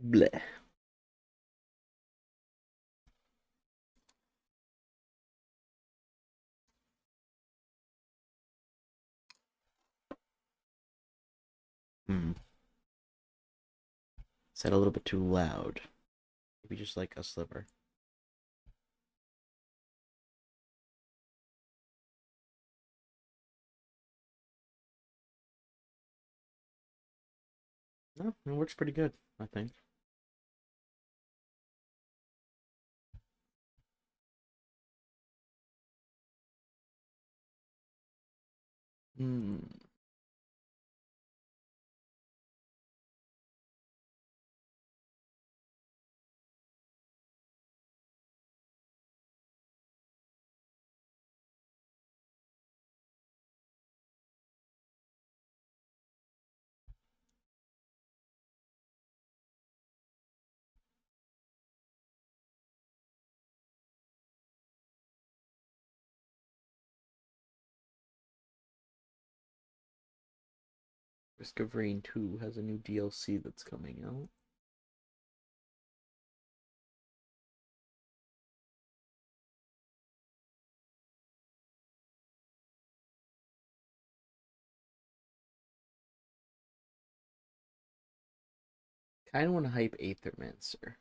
Bleh. Hmm. Said a little bit too loud. Maybe just like a sliver. No, it works pretty good, I think. Hmm. Risk of Rain 2 has a new DLC that's coming out. Kinda wanna hype Aethermancer.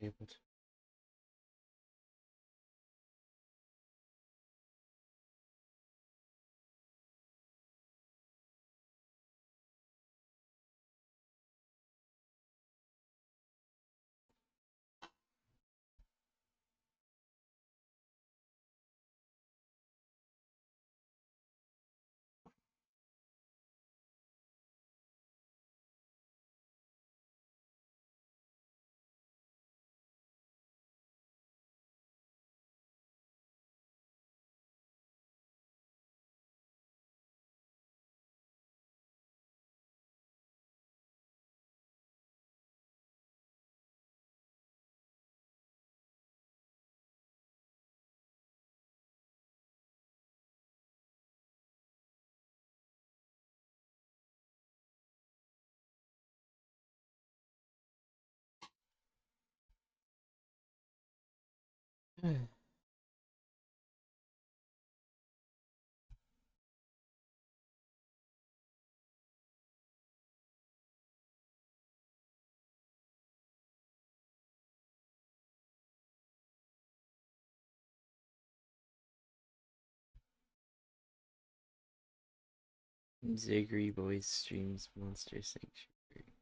Damn it. Zagri Boys streams Monster Sanctuary.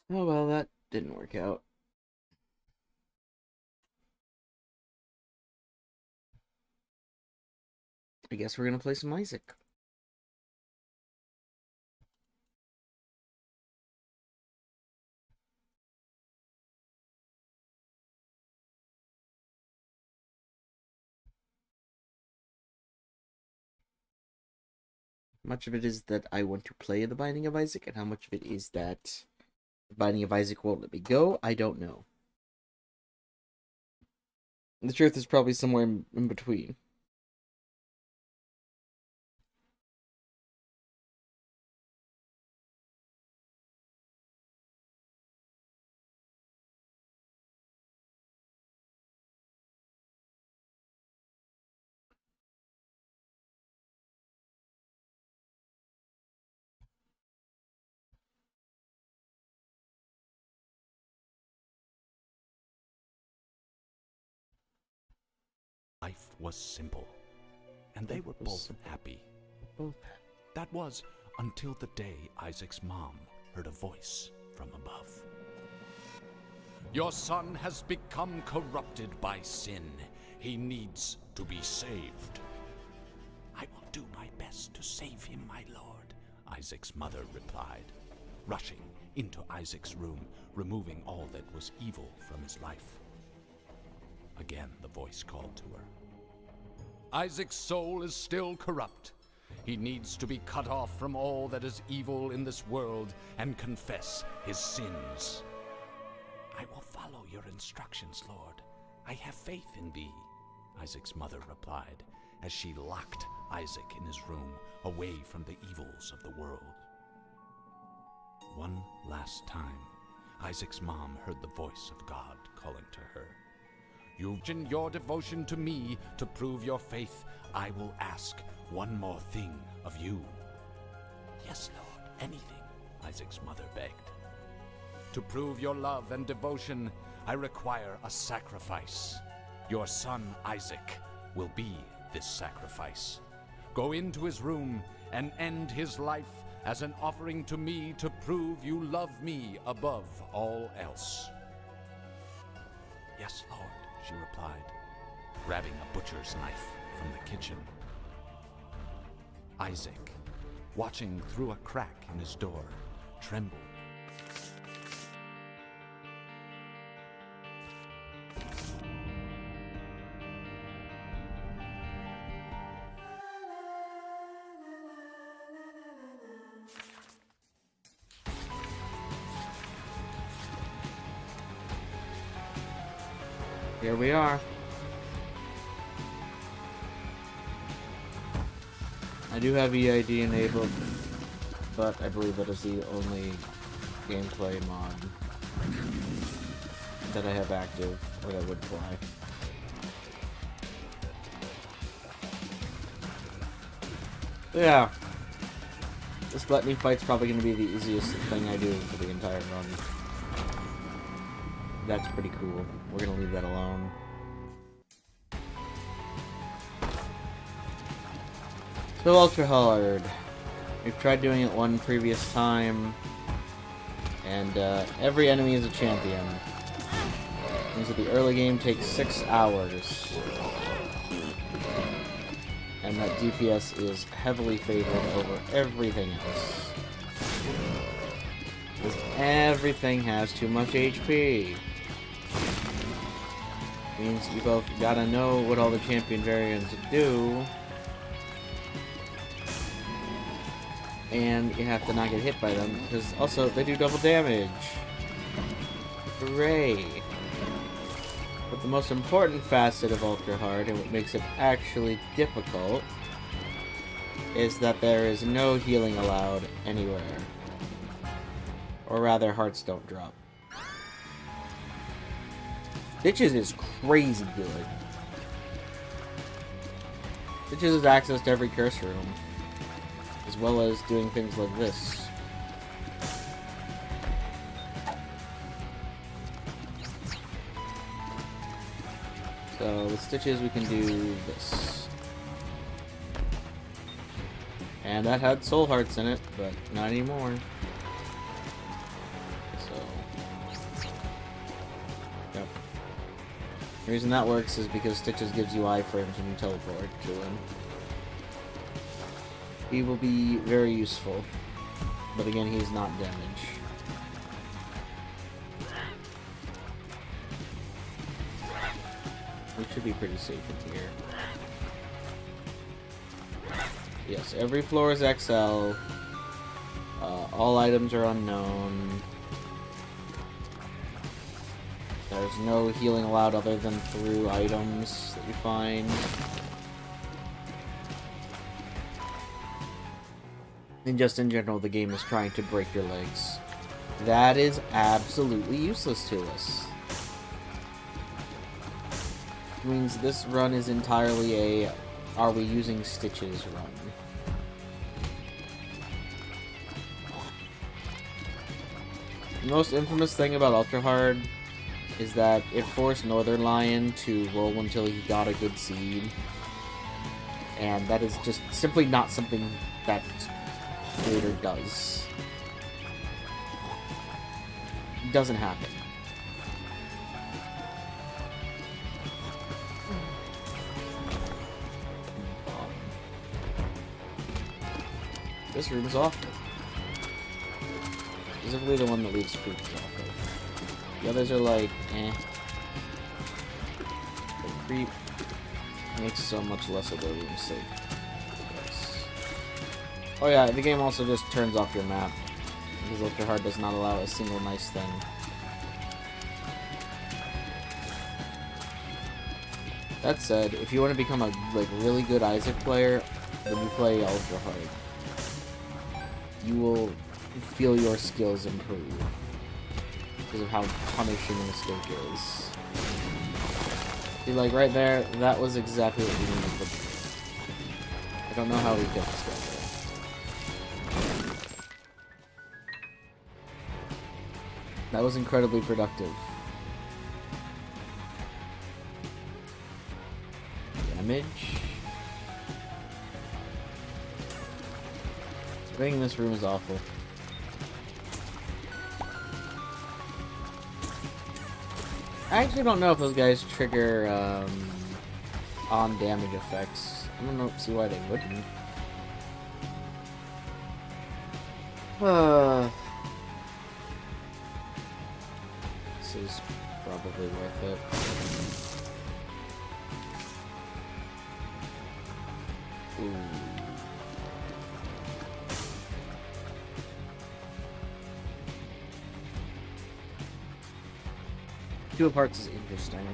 Oh well, that didn't work out. I guess we're gonna play some Isaac. Much of it is that I want to play The Binding of Isaac, and how much of it is that The Binding of Isaac won't let me go, I don't know. The truth is probably somewhere in between. Life was simple, and they were both happy. Both happy. That was until the day Isaac's mom heard a voice from above. Your son has become corrupted by sin. He needs to be saved. I will do my best to save him, my lord, Isaac's mother replied, rushing into Isaac's room, removing all that was evil from his life. Again, the voice called to her. Isaac's soul is still corrupt. He needs to be cut off from all that is evil in this world and confess his sins. I will follow your instructions, Lord. I have faith in thee, Isaac's mother replied, as she locked Isaac in his room, away from the evils of the world. One last time, Isaac's mom heard the voice of God calling to her. You've shown your devotion to me to prove your faith. I will ask one more thing of you. Yes, Lord, anything, Isaac's mother begged. To prove your love and devotion, I require a sacrifice. Your son, Isaac, will be this sacrifice. Go into his room and end his life as an offering to me to prove you love me above all else. Yes, Lord, she replied, grabbing a butcher's knife from the kitchen. Isaac, watching through a crack in his door, trembled. Here we are. I do have EID enabled, but I believe that is the only gameplay mod that I have active, or that would fly. Yeah. This gluttony fight's probably going to be the easiest thing I do for the entire run. That's pretty cool. We're gonna leave that alone. So ultra hard. We've tried doing it one previous time, and every enemy is a champion. Means that the early game takes 6 hours, and that DPS is heavily favored over everything else. Because everything has too much HP. Means you both gotta know what all the champion variants do, and you have to not get hit by them, because also they do double damage. Hooray! But the most important facet of Ultra Hard, and what makes it actually difficult, is that there is no healing allowed anywhere. Or rather, hearts don't drop. Stitches is crazy good. Stitches has access to every curse room, as well as doing things like this. So with Stitches we can do this. And that had soul hearts in it, but not anymore. So The reason that works is because Stitches gives you iframes when you teleport to him. He will be very useful. But again, he's not damage. We should be pretty safe in here. Yes, every floor is XL. All items are unknown. There's no healing allowed other than through items that you find. And just in general, the game is trying to break your legs. That is absolutely useless to us. Which means this run is entirely a are we using Stitches run. The most infamous thing about Ultra Hard is that it forced Northern Lion to roll until he got a good seed. And that is just simply not something that creator does. It doesn't happen. This room is awful. Specifically the one that leaves fruit is awful. The others are like, eh. The creep makes so much less of the room safe. Yes. Oh yeah, the game also just turns off your map. Because Ultra Hard does not allow a single nice thing. That said, if you want to become a really good Isaac player, then you play Ultra Hard. You will feel your skills improve because of how punishing a mistake is. See, like right there, that was exactly what we needed to do. I don't know how we kept this guy there. That was incredibly productive. Damage. I think this room is awful. I actually don't know if those guys trigger on damage effects. I don't know, see why they wouldn't. This is probably worth it. Ooh. Two of Hearts is interesting.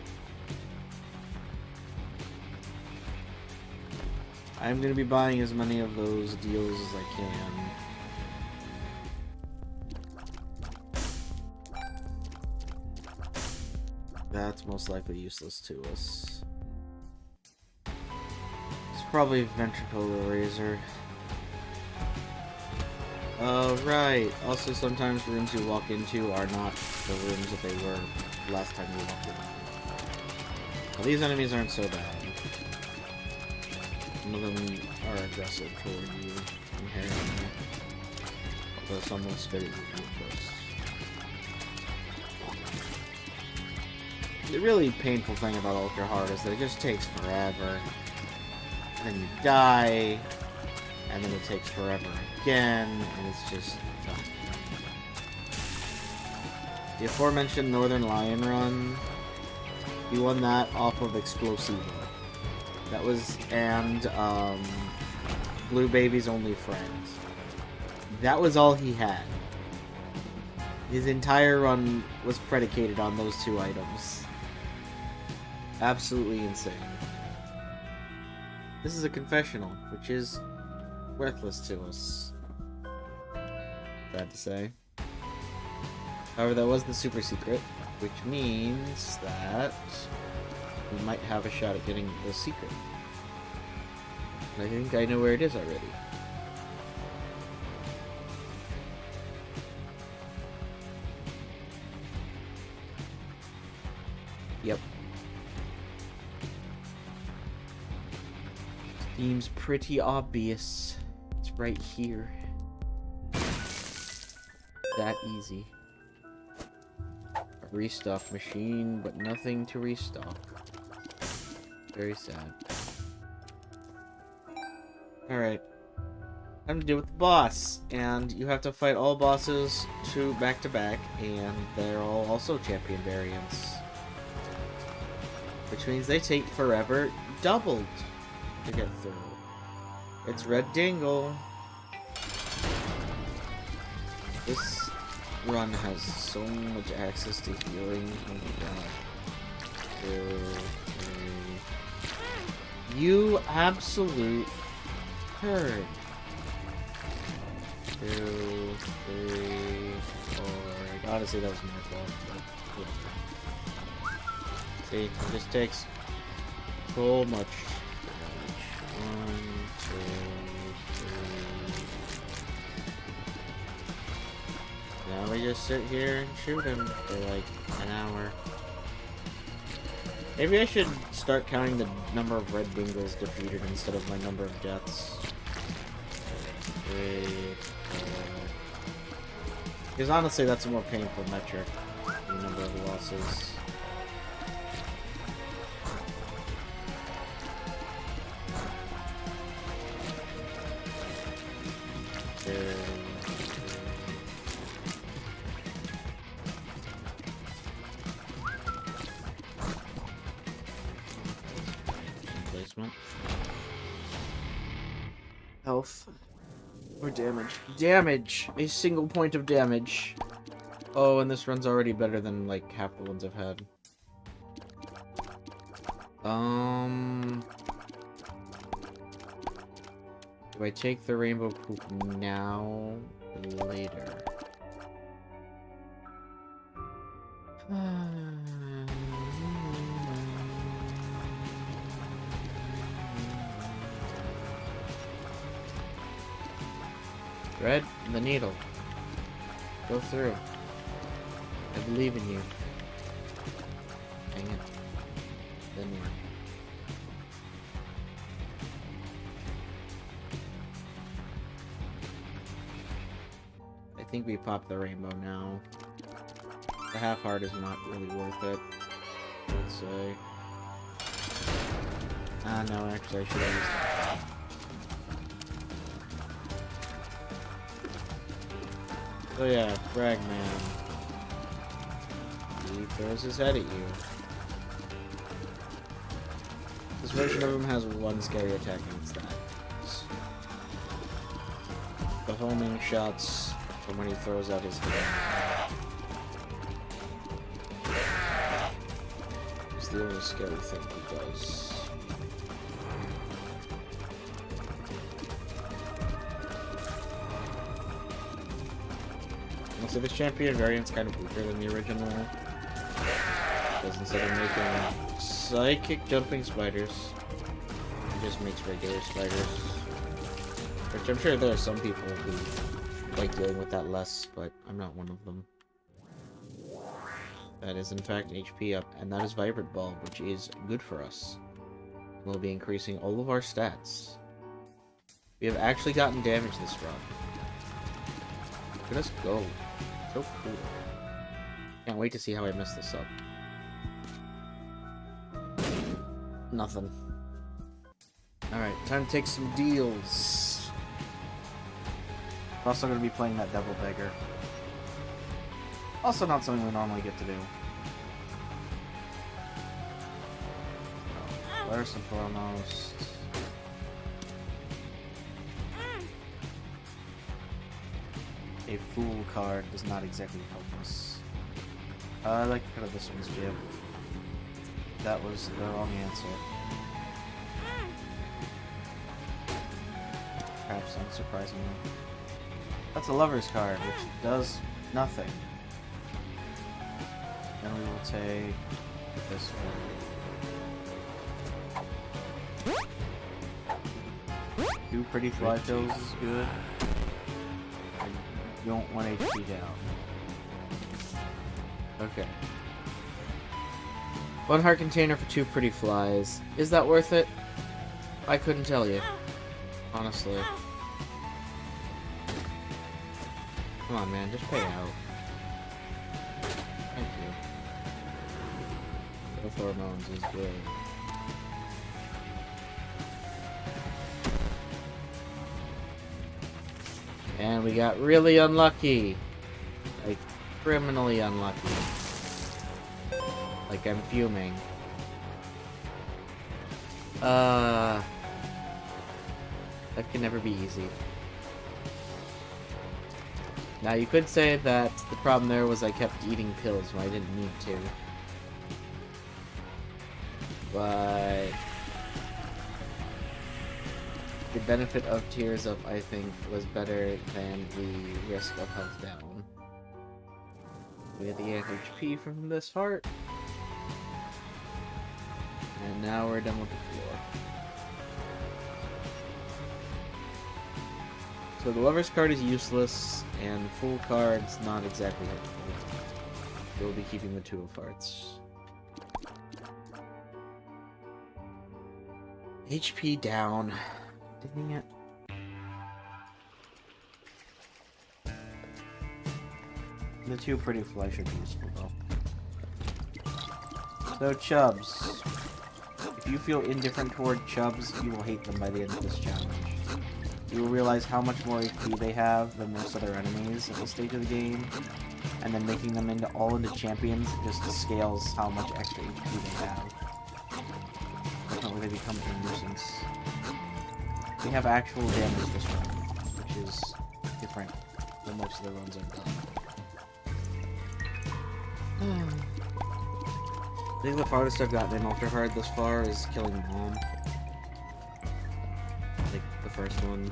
I'm going to be buying as many of those deals as I can. That's most likely useless to us. It's probably Ventricle Eraser. Right. Also, sometimes rooms you walk into are not the rooms that they were last time you walked in. Well, these enemies aren't so bad. Some of them are aggressive toward you inherently. Although some will spit at you first. The really painful thing about Ultra Hard is that it just takes forever. And then you die, and then it takes forever again, and it's just... The aforementioned Northern Lion run, he won that off of Explosivo. That was, and Blue Baby's Only Friend. That was all he had. His entire run was predicated on those two items. Absolutely insane. This is a confessional, which is worthless to us. Bad to say. However, that was the super secret, which means that we might have a shot at getting the secret. And I think I know where it is already. Yep. Seems pretty obvious. It's right here. That easy. A restock machine, but nothing to restock. Very sad. Alright. Time to deal with the boss. And you have to fight all bosses back to back, and they're all also champion variants. Which means they take forever doubled to get through. It's Red Dingle. This run has so much access to healing. Oh my god. 2, 3. You absolute turd. 2, 3, 4. Honestly, that was my fault. But yeah. See, it just takes so much damage. 1, 2, 3. Now we just sit here and shoot him for like an hour. Maybe I should start counting the number of red dingles defeated instead of my number of deaths. 3, 4. Because honestly, that's a more painful metric. The number of losses. 2, 3. Placement. Health. Or damage. Damage! A single point of damage. Oh, and this run's already better than, like, half the ones I've had. Do I take the rainbow poop now? Later. Thread the needle. Go through. I believe in you. Hang it. Then what? I think we pop the rainbow now. The half heart is not really worth it, I would say. Ah, no, actually I should have used that. So yeah, Fragman. He throws his head at you. This version of him has one scary attack and it's that. The homing shots from when he throws out his head. It's the only scary thing he does. So this champion variant's kind of weaker than the original. Because instead of making psychic jumping spiders, it just makes regular spiders. Which I'm sure there are some people who like dealing with that less, but I'm not one of them. That is in fact an HP up, and that is Vibrant Bulb, which is good for us. We'll be increasing all of our stats. We have actually gotten damage this run. Look at us go. So cool. Can't wait to see how I mess this up. Nothing. Alright, time to take some deals. I'm also going to be playing that Devil Beggar. Also not something we normally get to do. First and foremost... a fool card does not exactly help us. I like kind of this one's jib. That was the wrong answer. Perhaps unsurprisingly. That's a lover's card, which does nothing. Then we will take this one. 2 pretty fly pills is good. You don't want HP down. Okay. 1 heart container for 2 pretty flies. Is that worth it? I couldn't tell you. Honestly. Come on, man. Just pay out. Thank you. The hormones is good. And we got really unlucky. Like, criminally unlucky. Like, I'm fuming. That can never be easy. Now, you could say that the problem there was I kept eating pills when I didn't need to. But the benefit of Tears Up, I think, was better than the risk of health down. We get the HP from this heart. And now we're done with the floor. So the Lover's card is useless, and full card's not exactly helpful. We'll be keeping the Two of Hearts. HP down. Dang it. The two Pretty Fly should be useful, though. So, Chubs. If you feel indifferent toward Chubs, you will hate them by the end of this challenge. You will realize how much more HP they have than most other enemies at this stage of the game, and then making them into champions just scales how much extra HP they have. Definitely they become a nuisance. They have actual damage this run, which is different than most of the runs I've done. I think the farthest I've gotten in Ultra Hard this far is killing Mom. Like, the first one.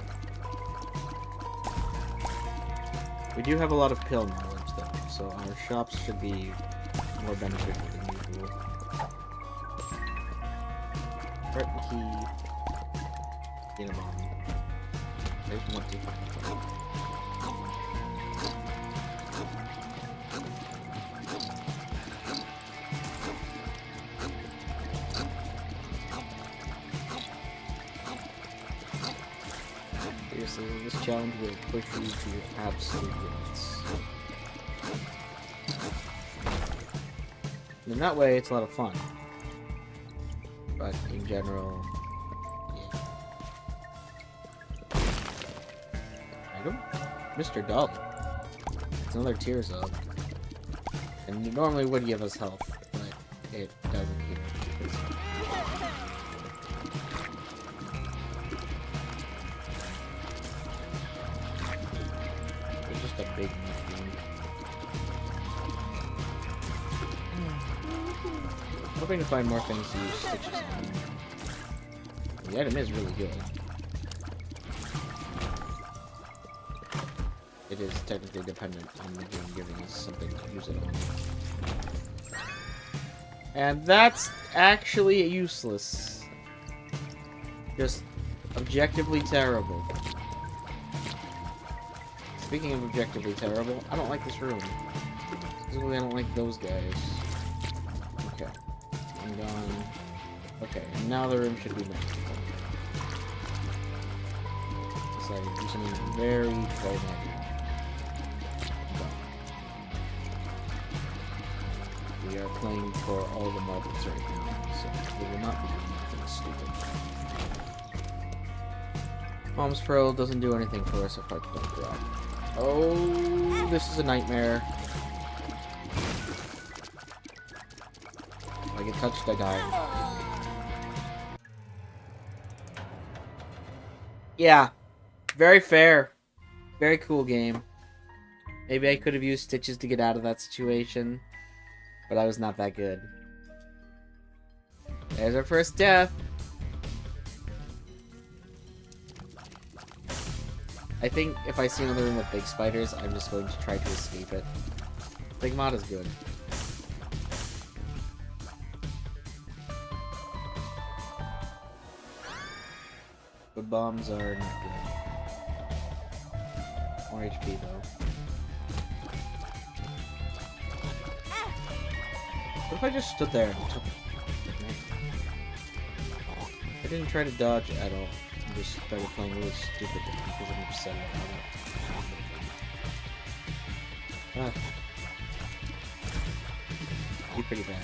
We do have a lot of pill knowledge, though, so our shops should be more beneficial than usual. Heart and Key. Get a bomb. I just want to. Seriously, this challenge will push you to your absolute limits. And in that way, it's a lot of fun. But in general, yeah. Item? Mr. Dolly. It's another Tears Up. And it normally would give us health, but it doesn't here. It's just a big machine. Hoping to find more things to use Stitches on. The item is really good. It is technically dependent on the game giving us something to use it on. And that's actually useless. Just objectively terrible. Speaking of objectively terrible, I don't like this room. Basically, I don't like those guys. Okay. I'm gone. Okay, and now the room should be magical. So do something very dramatic. We are playing for all the marbles right now, so we will not be doing anything stupid. Mom's Pearl doesn't do anything for us if hearts don't drop. Oh, this is a nightmare. If I get touched, I die. Yeah, very fair. Very cool game. Maybe I could have used Stitches to get out of that situation. But I was not that good. There's our first death. I think if I see another room with big spiders, I'm just going to try to escape it. Big mod is good. But bombs are not good. More HP though. What if I just stood there and took it? I didn't try to dodge at all. I just started playing really stupid because I'm upset about it. Be pretty bad.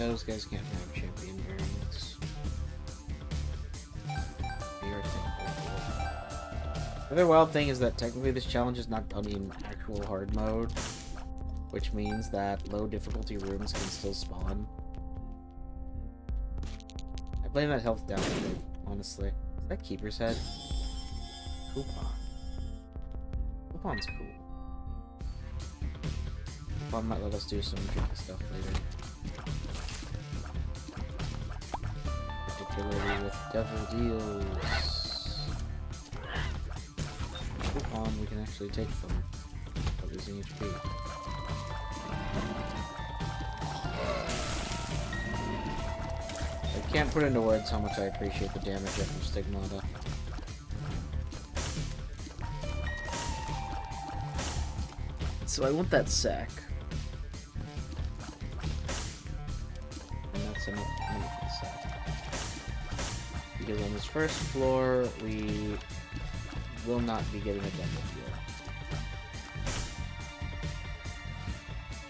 Those guys can't have champion variants. We are thankful. The other wild thing is that technically this challenge is not done in actual hard mode, which means that low difficulty rooms can still spawn. I blame that health down a bit, honestly. Is that Keeper's Head? Coupon. Coupon's cool. Coupon might let us do some tricky stuff later. Particularly with Devil Deals. Coupon, we can actually take them without losing HP. I can't put into words how much I appreciate the damage from Stigmata. So I want that sack. And that's enough for me for the sack. Because on this first floor, we will not be getting a Devil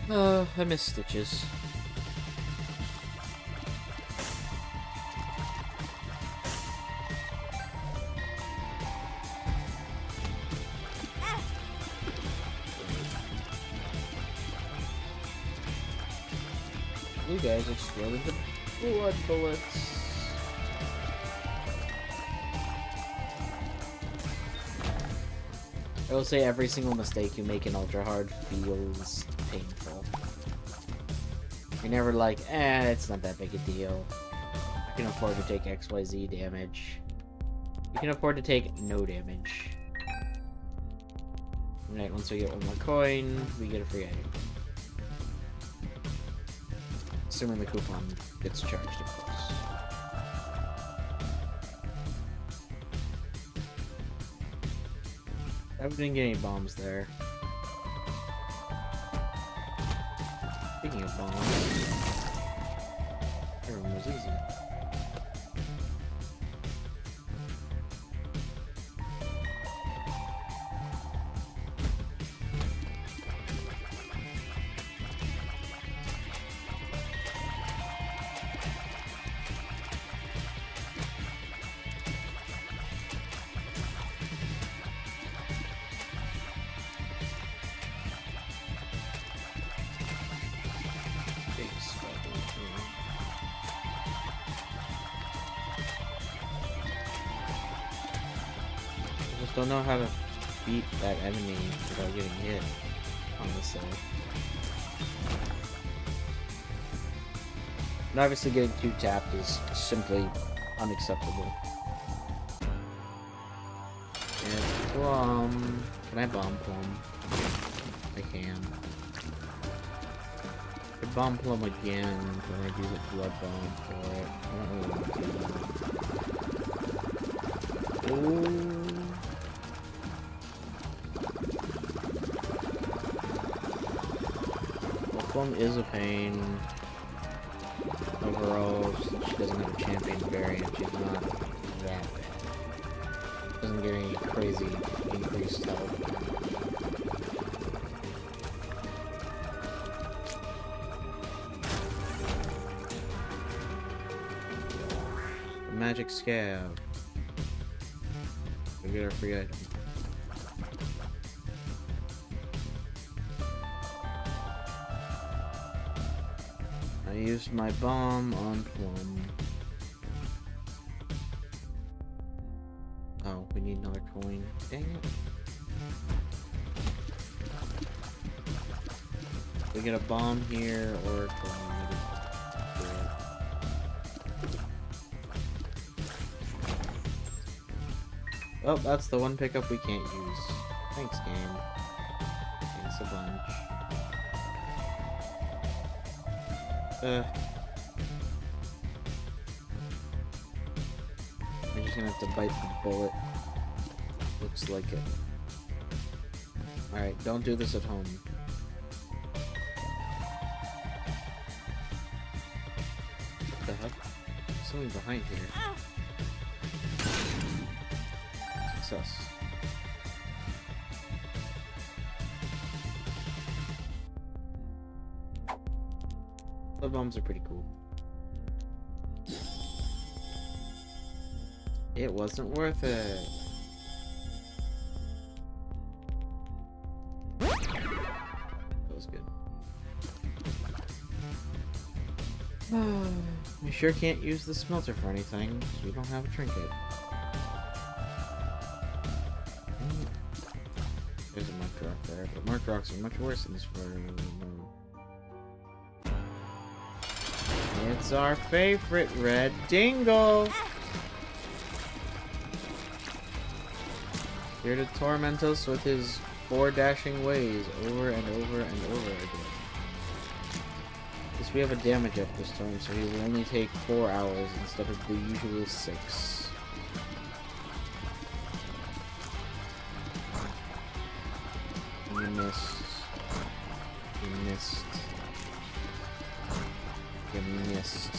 Deal. I miss Stitches. You guys exploded the blood bullets. I will say every single mistake you make in Ultra Hard feels painful. You're never like, it's not that big a deal. I can afford to take XYZ damage. You can afford to take no damage. Alright, once we get one more coin, we get a free item. Assuming the coupon gets charged, of course. I didn't get any bombs there. Speaking of bombs, everyone was easy. Don't know how to beat that enemy without getting hit, honestly. And obviously getting 2 tapped is simply unacceptable. And Plum. Can I bomb Plum? I can. I bomb Plum again, then I do the blood bomb for it. I don't really want to do that. Ooh. Plum is a pain. Overall, since she doesn't have a champion variant, she's not that bad. Doesn't get any crazy increased health. The magic scab. We get our free item. I used my bomb on Plum. Oh, we need another coin. Dang it. We get a bomb here or a coin. Oh, that's the one pickup we can't use. Thanks, game. Thanks a bunch. I'm just gonna have to bite the bullet. Looks like it. Alright, don't do this at home. What the heck? There's something behind here. Success. Blood bombs are pretty cool. It wasn't worth it. That was good. We sure can't use the smelter for anything, so we don't have a trinket. There's a Mark Rock there, but Mark Rocks are much worse in this version. It's our favorite red dingle! Here to torment us with his 4 dashing ways over and over and over again. At least we have a damage up this time, so he will only take 4 hours instead of the usual 6. You missed. You missed. You missed.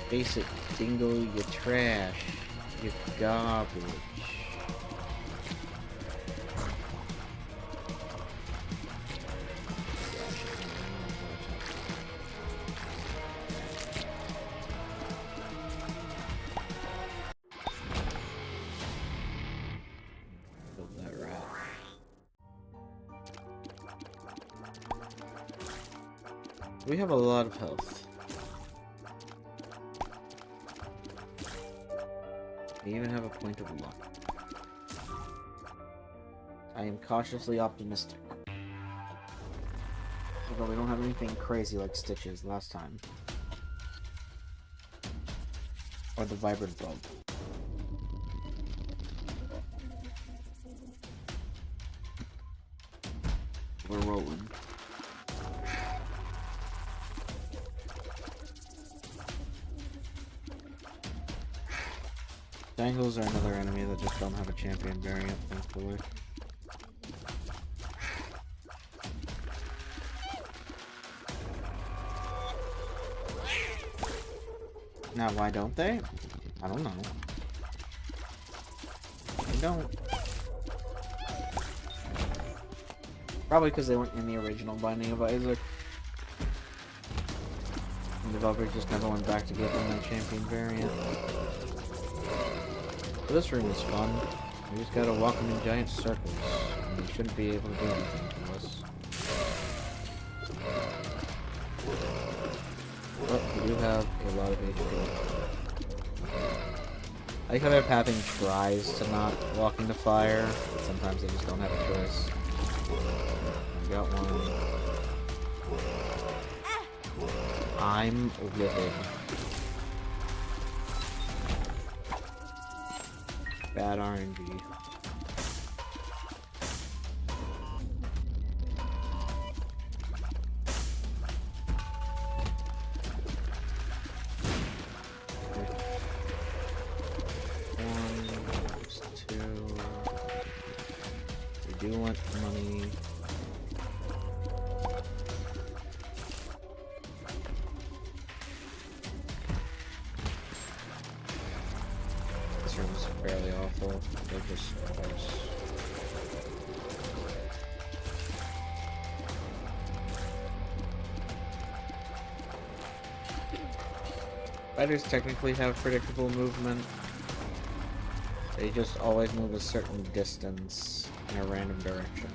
Face it, dingo, you trash. You garbage. Killed that rat. We have a lot of health. We even have a point of luck. I am cautiously optimistic. Although we don't have anything crazy like Stitches last time. Or the Vibrant Bulb. We're rolling. Dangles are another enemy that just don't have a champion variant, thankfully. Now, why don't they? I don't know. They don't. Probably because they weren't in the original Binding of Isaac. And developers just never went back to give them a champion variant. But this room is fun. We just gotta walk them in giant circles, and they shouldn't be able to do anything to us. But we do have a lot of HP. I like how their pathing tries to not walk into fire, but sometimes they just don't have a choice. I got one. I'm livid. Bad RNG. We do want money. This room's fairly awful. They're just close. Spiders technically have predictable movement. They just always move a certain distance in a random direction.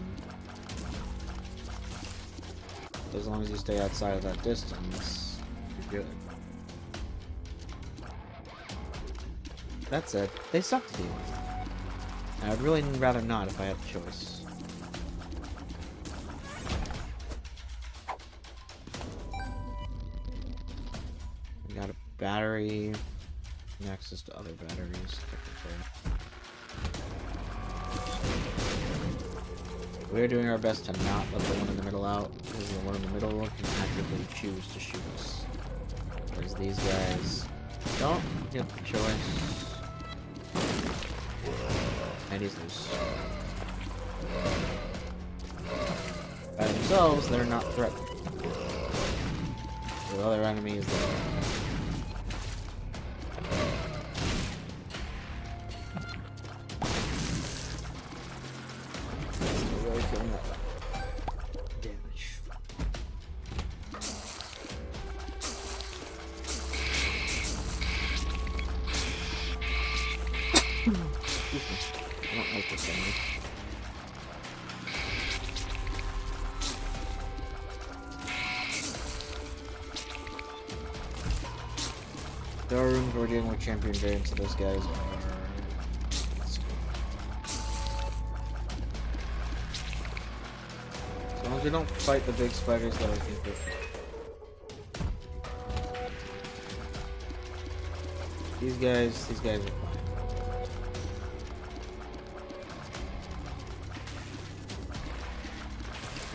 So as long as you stay outside of that distance, you're good. That said, they suck to deal with. And I'd really rather not if I had the choice. We got a battery, and access to other batteries, technically. We're doing our best to not let the one in the middle out, because the one in the middle can actively choose to shoot us. Whereas these guys don't get the choice. And he's loose. By themselves, they're not threatened. With other enemies, they're... Excuse me. I don't like this enemy. There are rooms where we're dealing with champion variants, so those guys are... As long as we don't fight the big spiders, though, I think that... These guys are fine.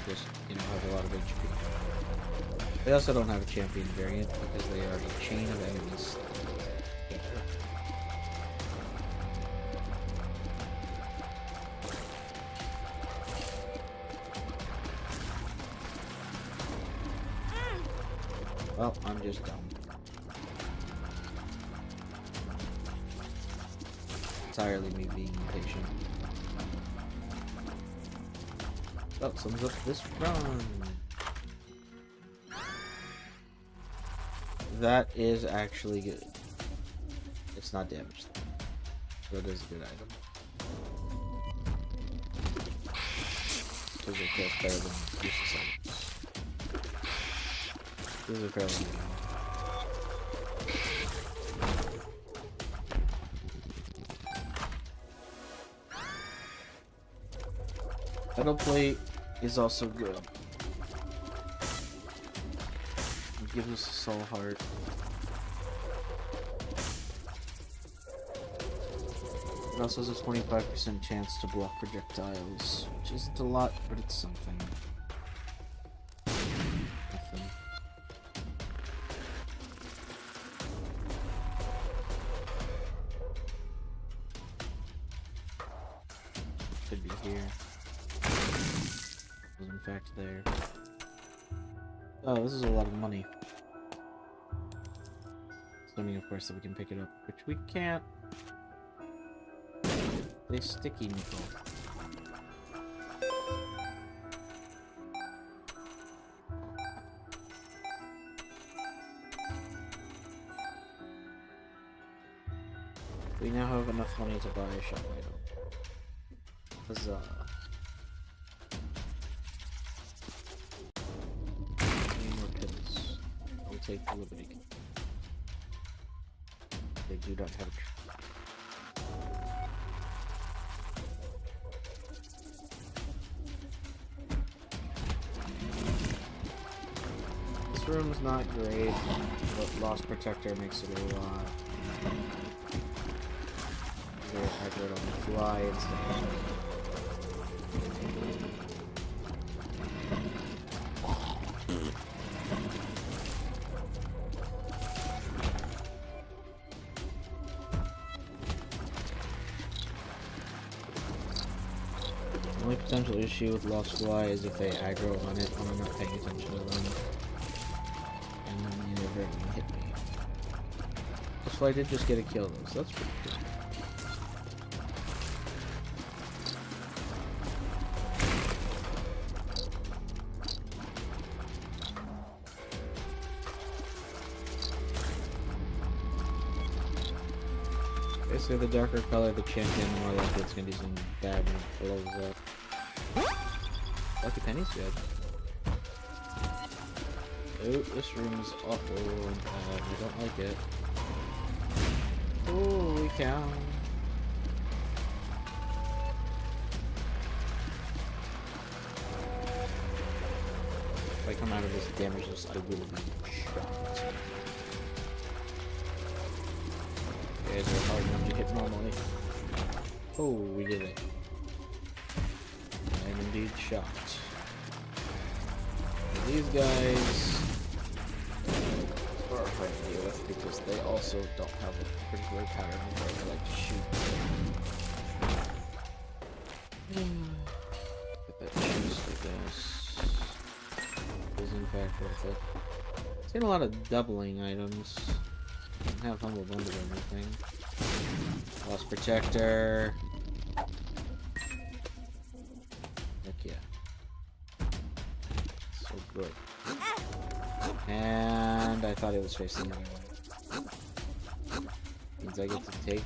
Just, you know, have a lot of HP. They also don't have a champion variant because they are a chain of enemies. Well, I'm just dumb. Entirely me being impatient. Oh, sums up this run. That is actually good. It's not damaged, but it is a good item. These are kills better than useless items. These are fairly good. Metal plate is also good. It gives us a soul heart. It also has a 25% chance to block projectiles, which isn't a lot, but it's something. Nothing. Could be here. Was in fact there. Oh, this is a lot of money. Assuming, of course, that we can pick it up, which we can't. They sticky nickel. We now have enough money to buy a shop item. Huzzah. Take the Liberty. They do not have a This room's not great, but Lost Protector makes it a lot. Very accurate on the fly and stuff. The only potential issue with Lost Fly is if they aggro on it when I'm not paying attention to them. And then they never even hit me. Lost Fly did just get a kill though, so that's pretty cool. So the darker color the champion, the more likely it's gonna do some bad when it blows up. Lucky Penny's good. Oh, this room is awful and bad. I don't like it. Holy cow. If I come out of this damageless, I will be shocked. Guys are hard enough to hit normally. Oh, we did it. I am indeed shocked. These guys are hard to deal with because they also don't have a particular pattern of where they like to shoot. Get that chest, I guess. Is in fact worth it. Seen a lot of doubling items. Don't have Humble Bundle or anything. Lost Protector. Heck yeah. So good. And I thought it was facing the other way. Means I get to take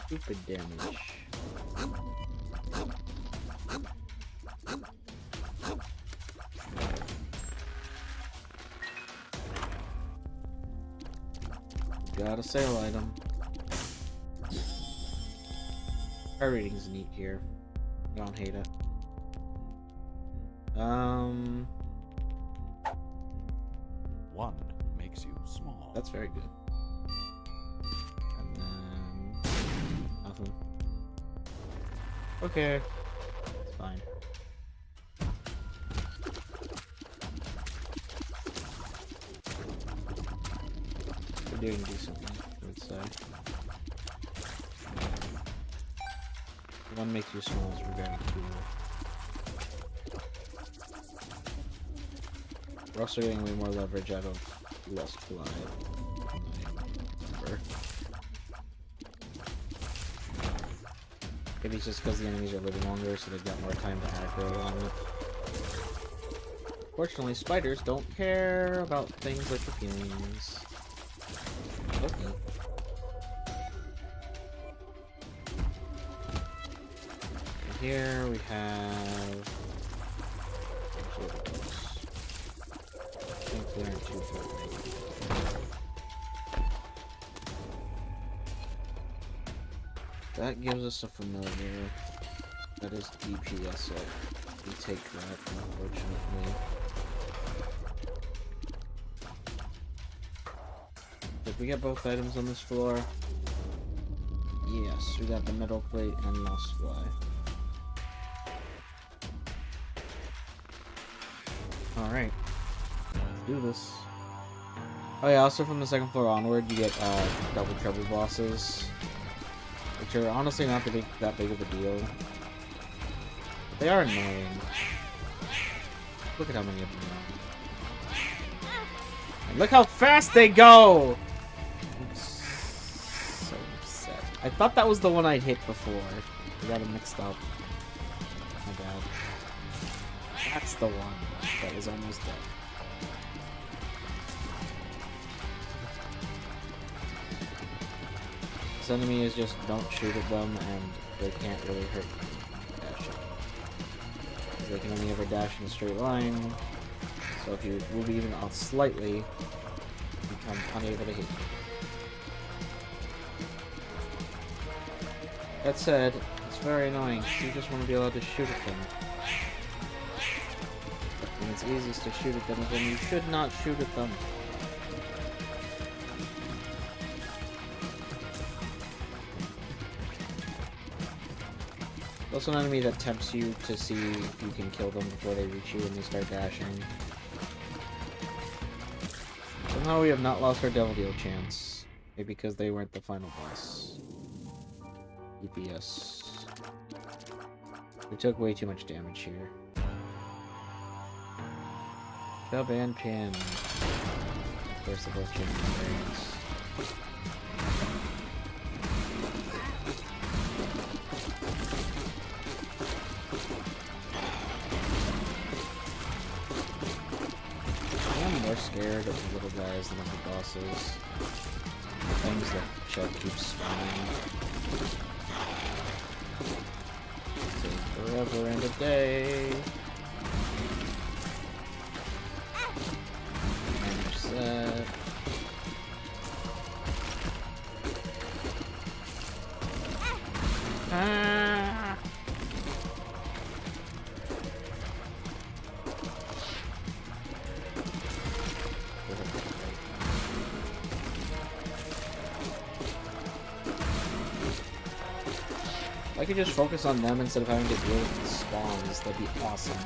Stupid damage. Got a sale item. Our rating's neat here. I don't hate it. One makes you small. That's very good. And then nothing. Okay. It's fine. We're doing decently, I would say. One makes you small is very cool. We're also getting way more leverage out of Lust Fly. Maybe it's just because the enemies are living longer, so they've got more time to aggro on it. Fortunately, spiders don't care about things like the feelings. Okay. And here we have... I think they aren't too threatening. That gives us a familiar. That is DPS up. We take that, unfortunately. Did we get both items on this floor? Yes, we got the metal plate and Lust Fly. Alright. Let's do this. Oh yeah, also from the second floor onward, you get double trouble bosses. Which are honestly not that big of a deal. But they are annoying. Look at how many of them are. And look how fast they go! I'm so upset. I thought that was the one I'd hit before. I got it mixed up. My bad. That's the one that was almost dead. This enemy is just don't shoot at them and they can't really hurt dashing. They can only ever dash in a straight line, so if you move even off slightly, you become unable to hit you. That said, it's very annoying. You just want to be allowed to shoot at them. When it's easiest to shoot at them, then you should not shoot at them. Also an enemy that tempts you to see if you can kill them before they reach you and they start dashing. Somehow we have not lost our Devil Deal chance. Maybe because they weren't the final boss. DPS. We took way too much damage here. Chub and Pin. Of course, they're both Jim variants. Scared of the little guys than of the bosses. Things that Chub keeps spawning. Take forever and a day. Damage set. Ah! If I could just focus on them instead of having to deal with the spawns, that'd be awesome.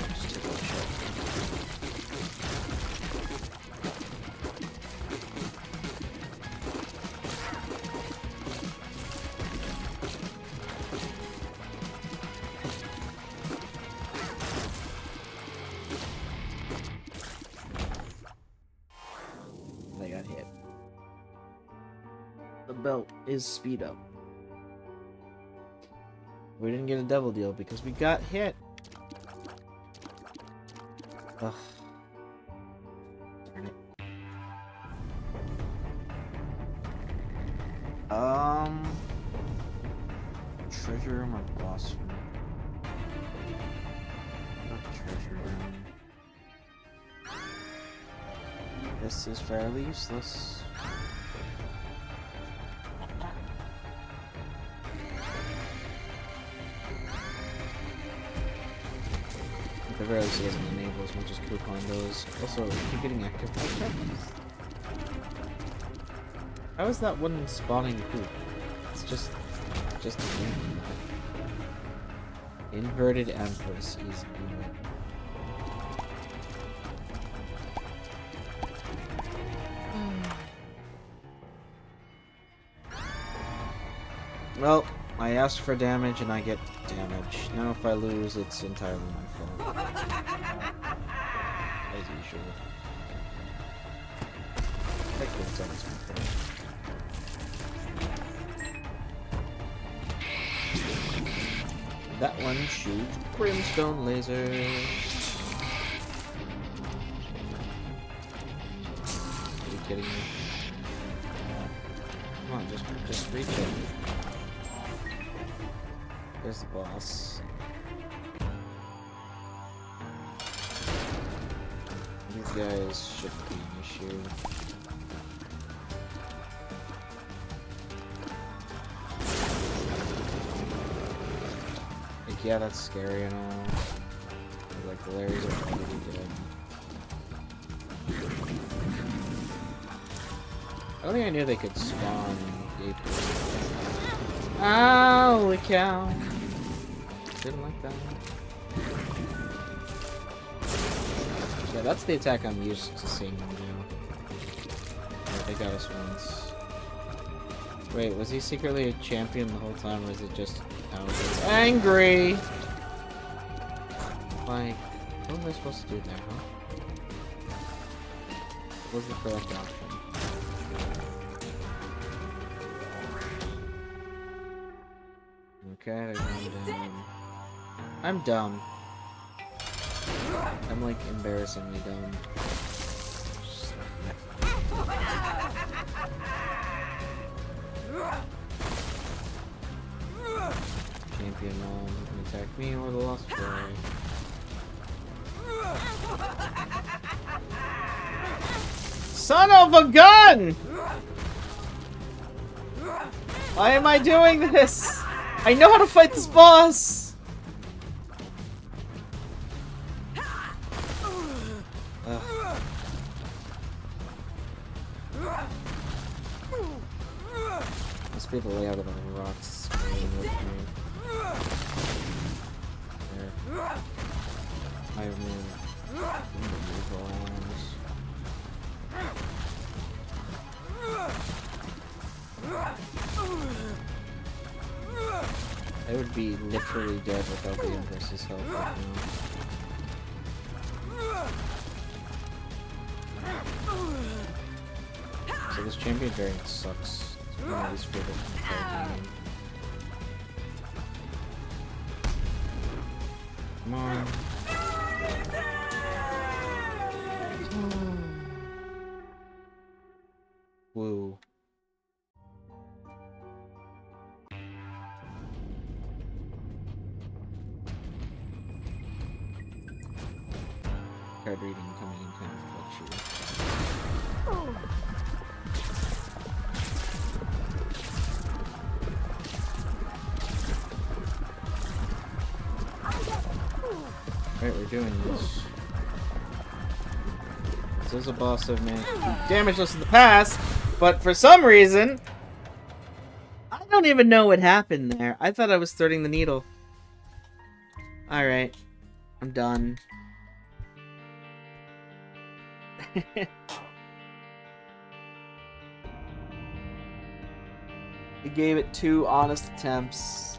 Just take a check. They got hit. The belt is speed up. We didn't get a Devil Deal because we got hit. Ugh. Treasure room or boss room? Not treasure room. This is fairly useless. At the very least, he doesn't enable as much as Coupon does. Also, I keep getting active checkpoints. How is that one spawning poop? It's just a thing. Inverted Empress is good. Well, I asked for damage and I get damage. Now if I lose, it's entirely my fault. As usual. Technically, it's always my fault. That one shoots brimstone lasers. Are you kidding me? Come on, just reach it. There's the boss. These guys should be an issue. Like, yeah, that's scary and all. Like, the Larrys are pretty dead. I don't think I knew they could spawn April. Holy cow! Didn't like that. Yeah, that's the attack I'm used to seeing them do. Yeah, they got us once. Wait, was he secretly a champion the whole time, or is it just how he gets angry? Like, what was I supposed to do there, huh? What was the correct option? Okay, there's one down. I'm dumb. I'm like embarrassingly dumb. Champion Mom, you can attack me or the Lost Boy. Son of a gun! Why am I doing this? I know how to fight this boss! Must be the layout of the rocks. There. I have I would be literally dead without the Empress's help right now. So this champion variant sucks. It's one of his favorite game. Come on. Woo. Card reading coming in kind of fluctuating. Alright, we're doing this. This is a boss of man. Damage us in the past, but for some reason, I don't even know what happened there. I thought I was threading the needle. Alright, I'm done. He gave it 2 honest attempts.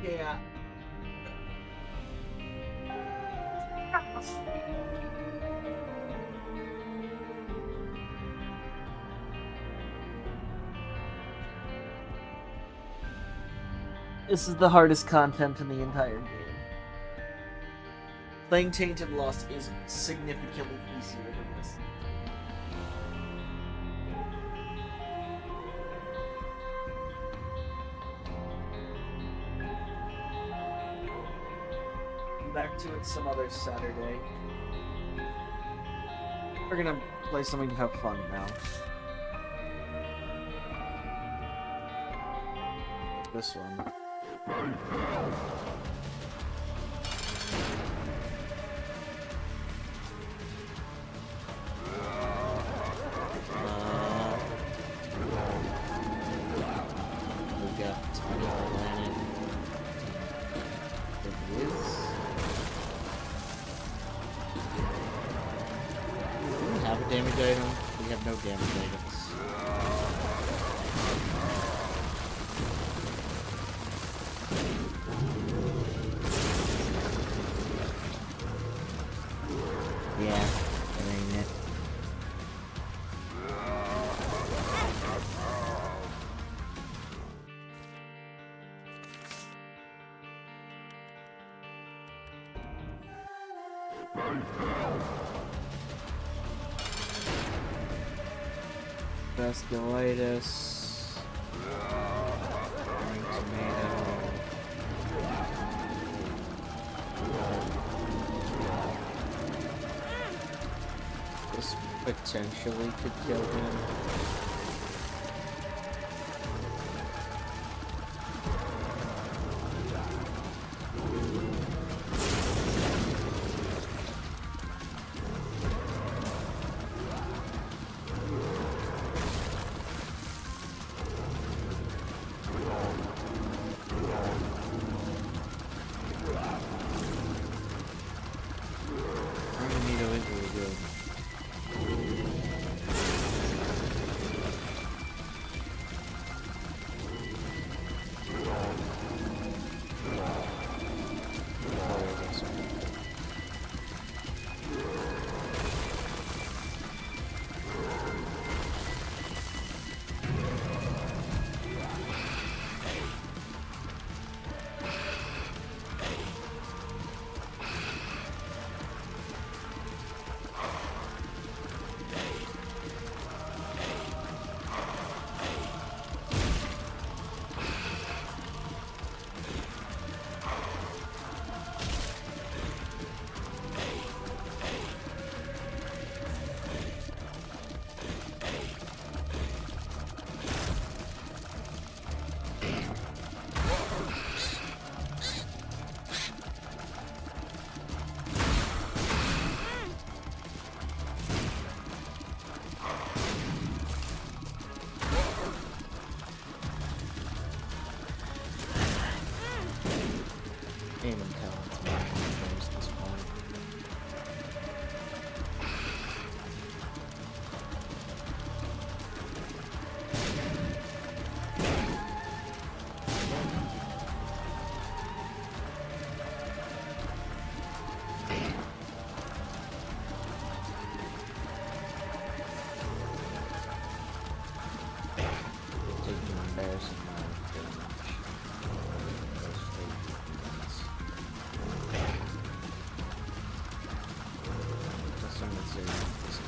Yeah. This is the hardest content in the entire game. Playing Tainted Lost is significantly easier than this. back to it some other Saturday. We're gonna play something to have fun now. This one. We got Tiny Alanin. The Wiz. Do we have a damage item? We have no damage items. Yeah, that ain't it. Vasculitis. Tomato. This potentially could kill him. Magneto is really good. Aim and talent's more controls at this point. Taking an embarrassing amount of damage. Those fake movements. Just some would say this is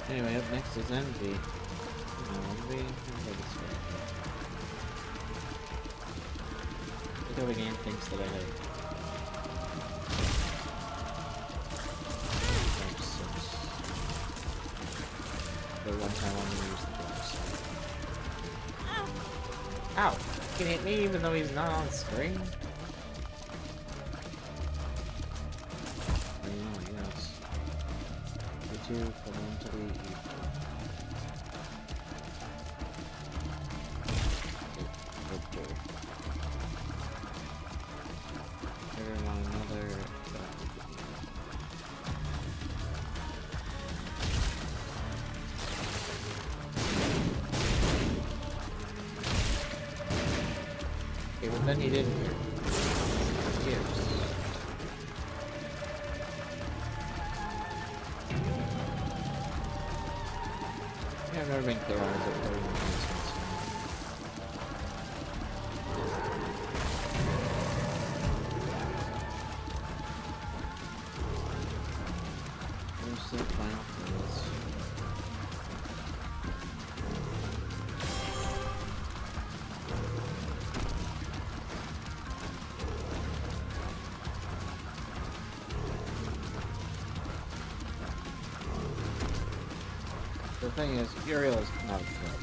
Anyway, up next is Envy. No, Envy? Look how the game thinks that I hate. The one time I'm gonna use the glass. Ow! He can hit me even though he's not on screen? Oh, yes. The two fundamentally equal. Victor. Never mind another. Okay, but then he didn't hear. He hears. Yeah, I've never been clear on his authority enhancements. Where's the final phase? The thing is, Uriel is not a threat.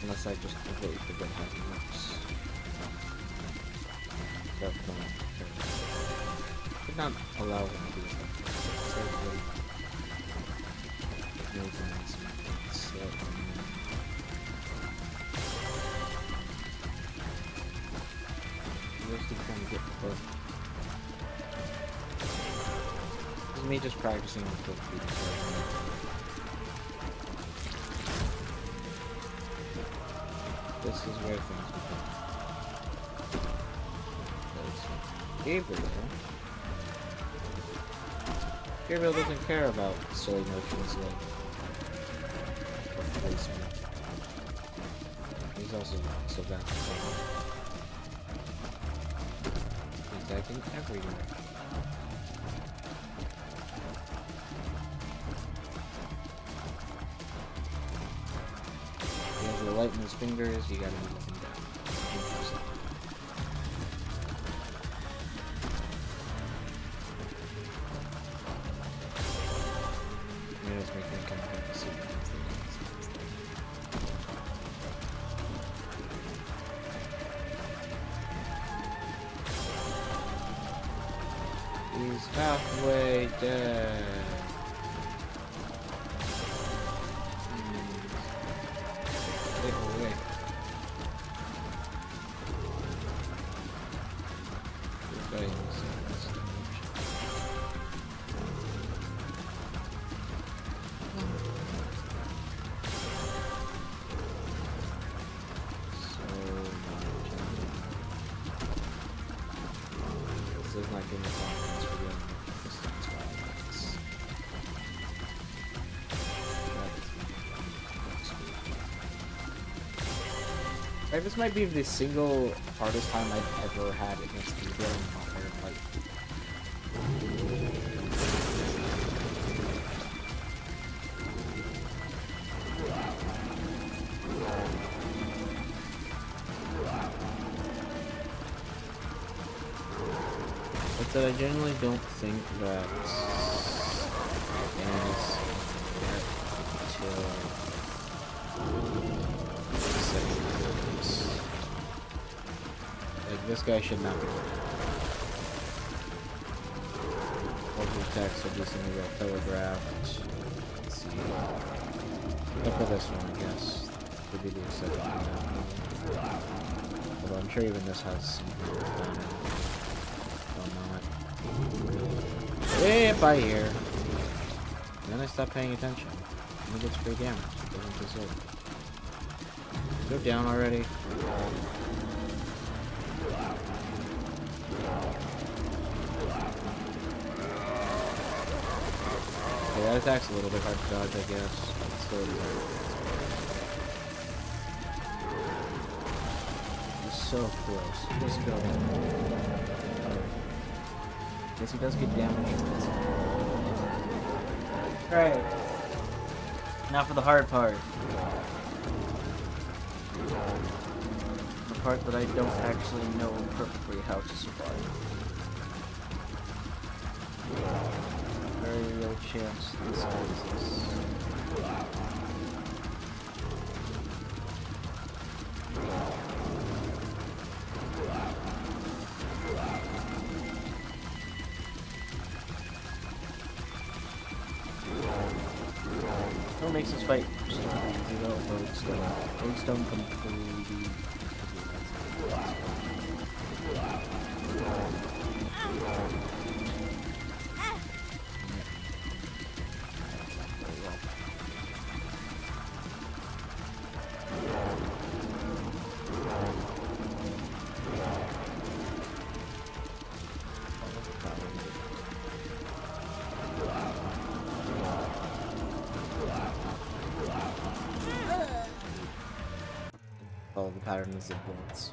Unless I just completely forget how he works. That point. Could not allow him to do that. So really no advancement. We're still trying to get close. This is me just practicing with quick feet. This is where things become. Gabriel doesn't care about silly notions like placement. He's also so bad. He's attacking everywhere. He has the light in his fingers, you gotta move him down. He's halfway dead. Take him away. This guy is this is not giving me confidence for dealing with distance violence. Right, this might be the single hardest time I've ever had against the Gabriel in a hard fight. But that I genuinely don't think that Danny's get until the second phase. Like, this guy should not be working. Local text will do something about telegraphed. Let's see. Except for this one, I guess. Could be the exception. Although I'm sure even this has some kind of if I hear. And then I stop paying attention. And he gets free damage. It doesn't deserve it. Go down already. Okay, that attack's a little bit hard to dodge, I guess. It's still He's so close. Just go. Guess he does good damage. Alright. Now for the hard part. The part that I don't actually know perfectly how to survive. Very real chance this is. What makes this fight just Lodestone completely. Oh, the pattern is the bullets.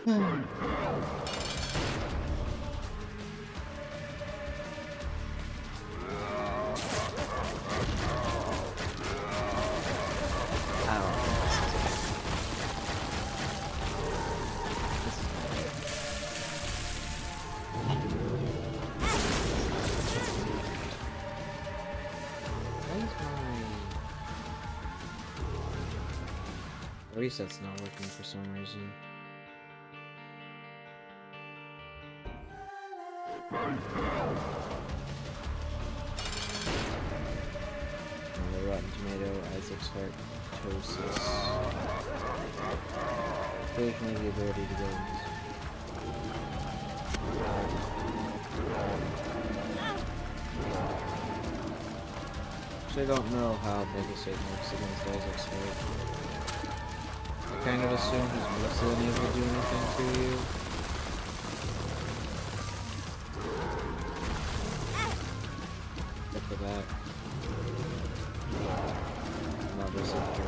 Fine. Reset's not working for some reason. Another Rotten Tomato, Isaac's Heart, Ptosis. Occasionally the ability to go Actually, I don't know how Megastate works against Isaac's Heart. I kind of assume he's mostly unable to do anything for you. Look at that. Love this after.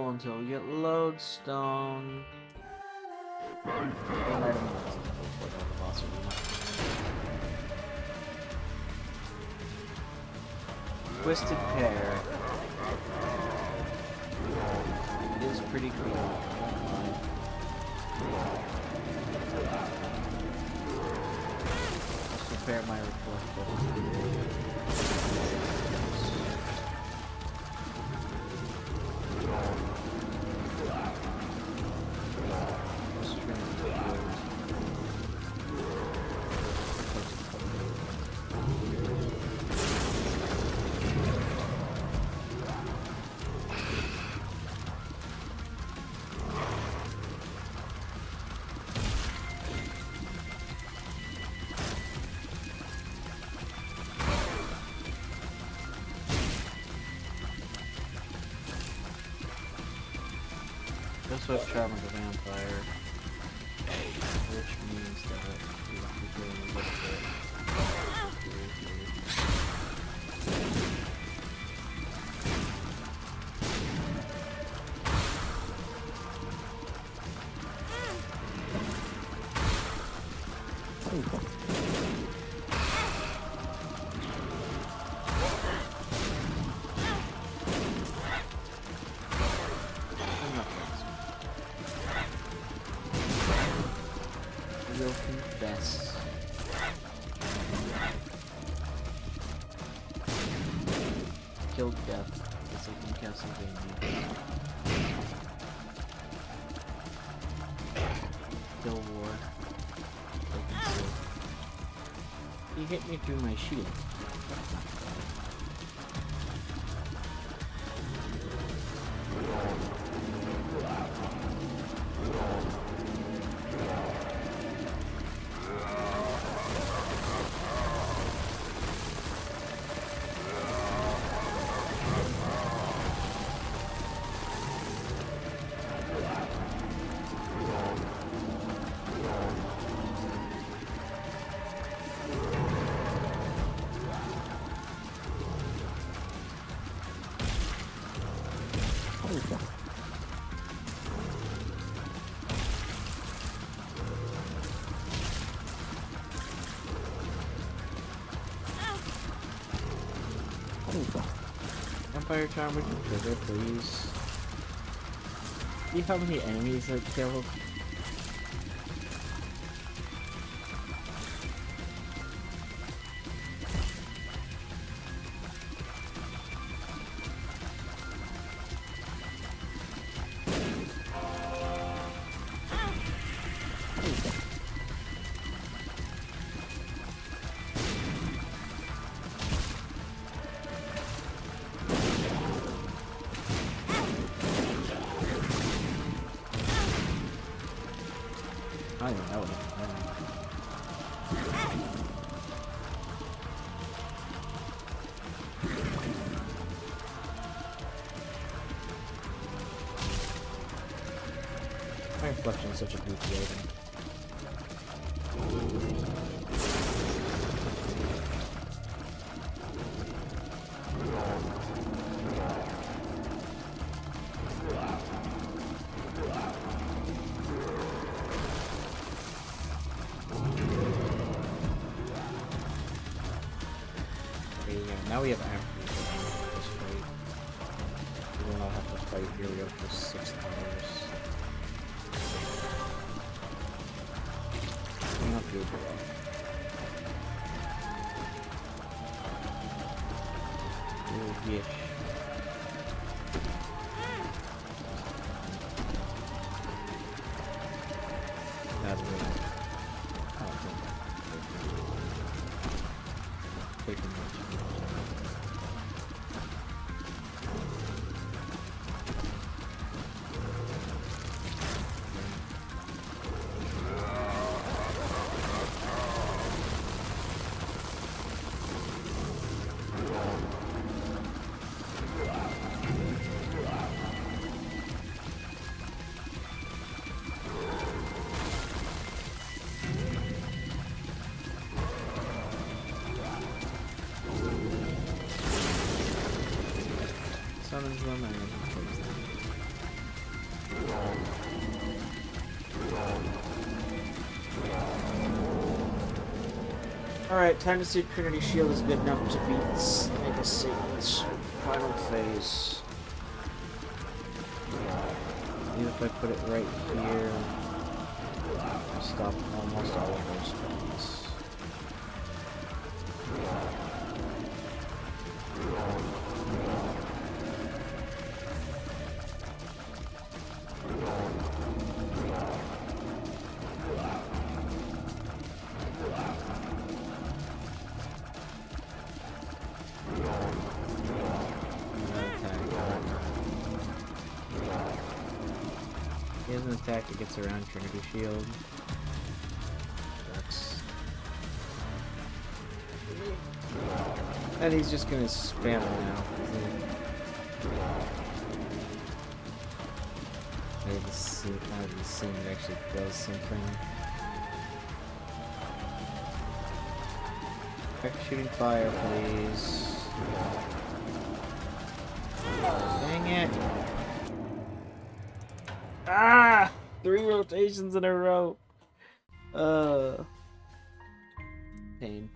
Until we get Lodestone. Twisted Pear. It is pretty cool. Let's prepare my report. Swift Charm of the Vampire, which means that we will be doing a little bit. Confess. Killed Death. It's like in Castlevania. Kill War. He hit me through my shield. Vampire Charm with the trigger, please. See how many enemies I killed? I don't even know what I'm Fire Reflection is such a goofy item. Now we have Amber. This fight. We will not have to fight here. We go for 6 hours. Not good. Oh, yes. That's really. I don't think that's taking much. Summons them and kills them. Alright, time to see if Trinity Shield is good enough to beat Mega Satan's final phase. Even if I put it right here, I'll stop almost all of those spells. He has an attack that gets around Trinity Shield. And he's just gonna spam it now. Maybe the scene actually does something. Quick shooting fire, please. Dang it! Ah! 3 rotations in a row. Pain.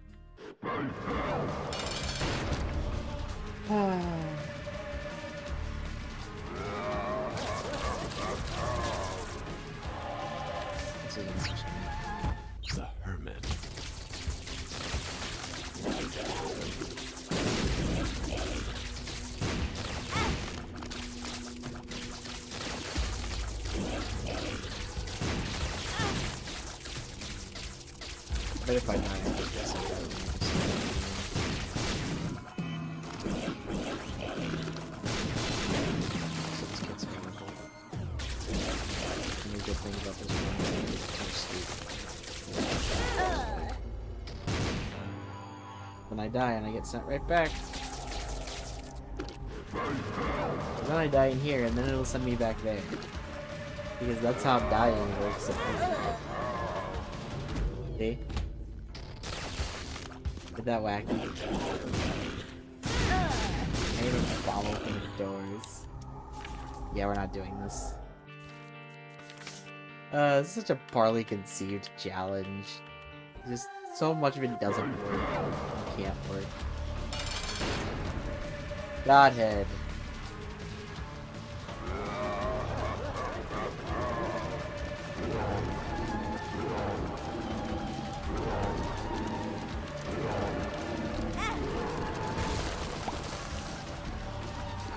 This is interesting. The Hermit. But if I die, I just guess I Any good thing about this one is it's kind of sweet. Then I die and I get sent right back. And then I die in here and then it'll send me back there. Because that's how dying works. See? Is that wacky? I even follow from the doors. Yeah, we're not doing this. It's such a poorly conceived challenge. Just so much of it doesn't work. It can't work. Godhead.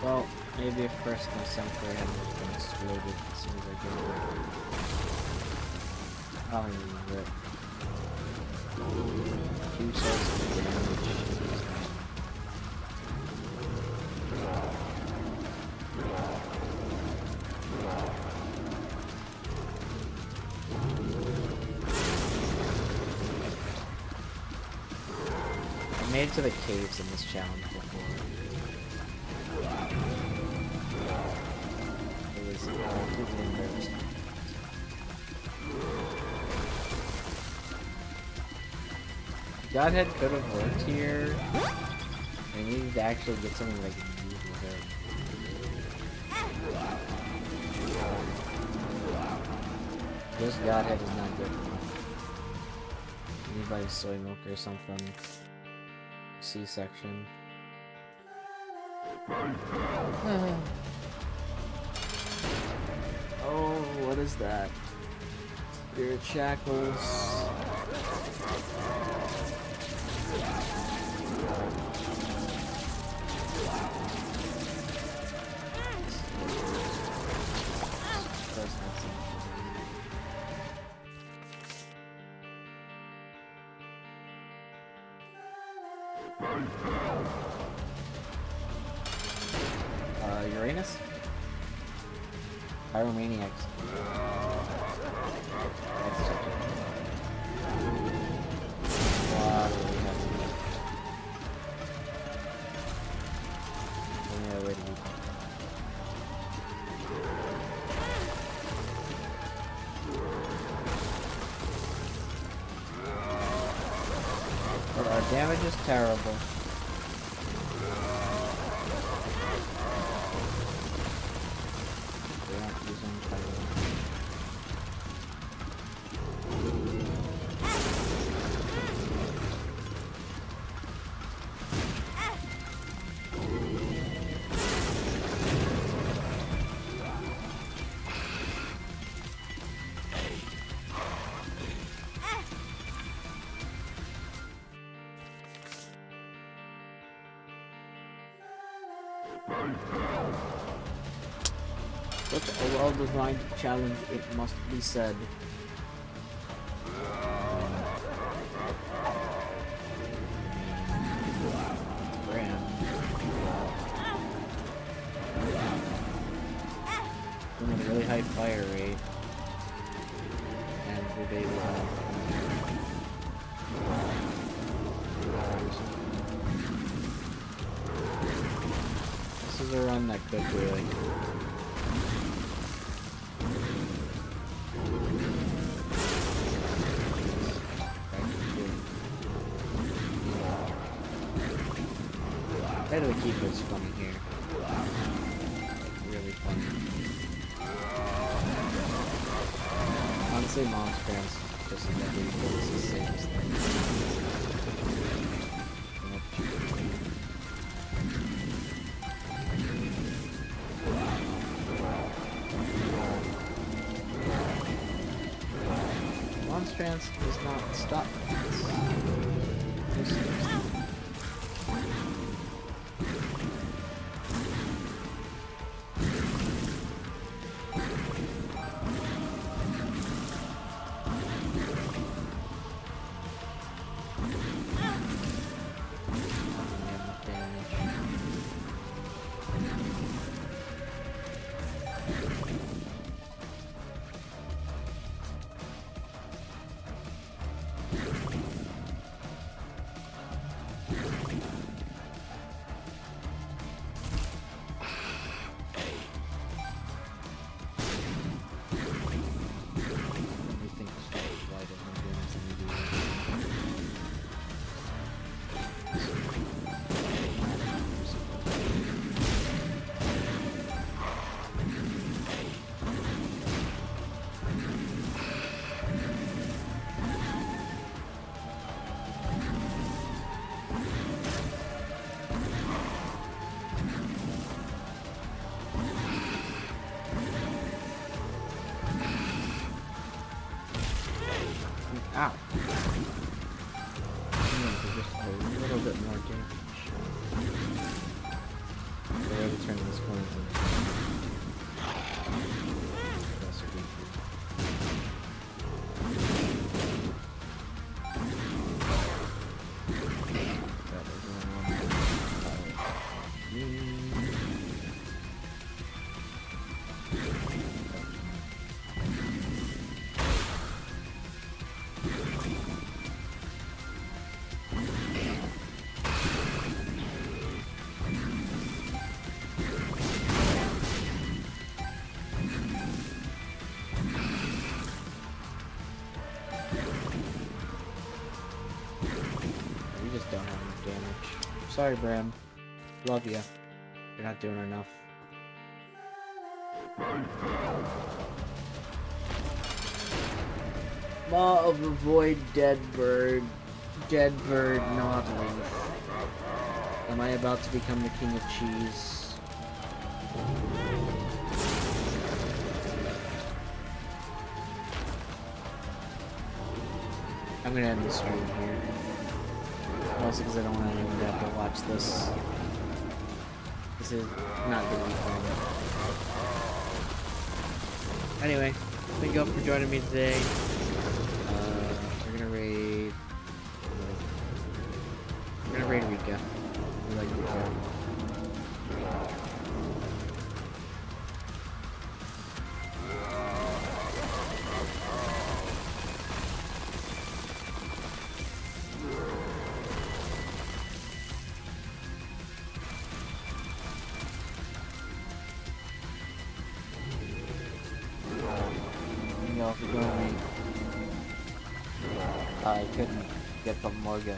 Well, maybe if first my Semper had been exploded as soon as I get it. I'll use it. 2 cells of damage. I've made it to the caves in this challenge before. It was completely embarrassing. Godhead could have worked here. I needed to actually get something that I could use with it. This Godhead is not good enough. You need like soy milk or something. C-section. Oh, what is that? Spirit shackles. Uranus? Pyromaniacs. Wow, really heavy. Yeah, wait a minute. But our damage is terrible. Such a well-designed challenge, it must be said. Graham. Doing a really high fire rate. And we're able to this is a run that could really. How do we keep this funny here? Like, really funny. Honestly, Monstrance just never does the same thing. Monstrance does not stop. Ow. Just a little bit more damage. So I have to turn this corner. Sorry, Bram. Love you. You're not doing enough. Maw of the Void, dead bird. Dead bird, not leaf. Am I about to become the king of cheese? I'm gonna end the stream here. Mostly because I don't want anyone to have to watch this. This is not gonna be fun. Anyway, thank you all for joining me today. We're gonna raid. We're gonna raid Rika. We like Rika. If you're going, I couldn't get something more going.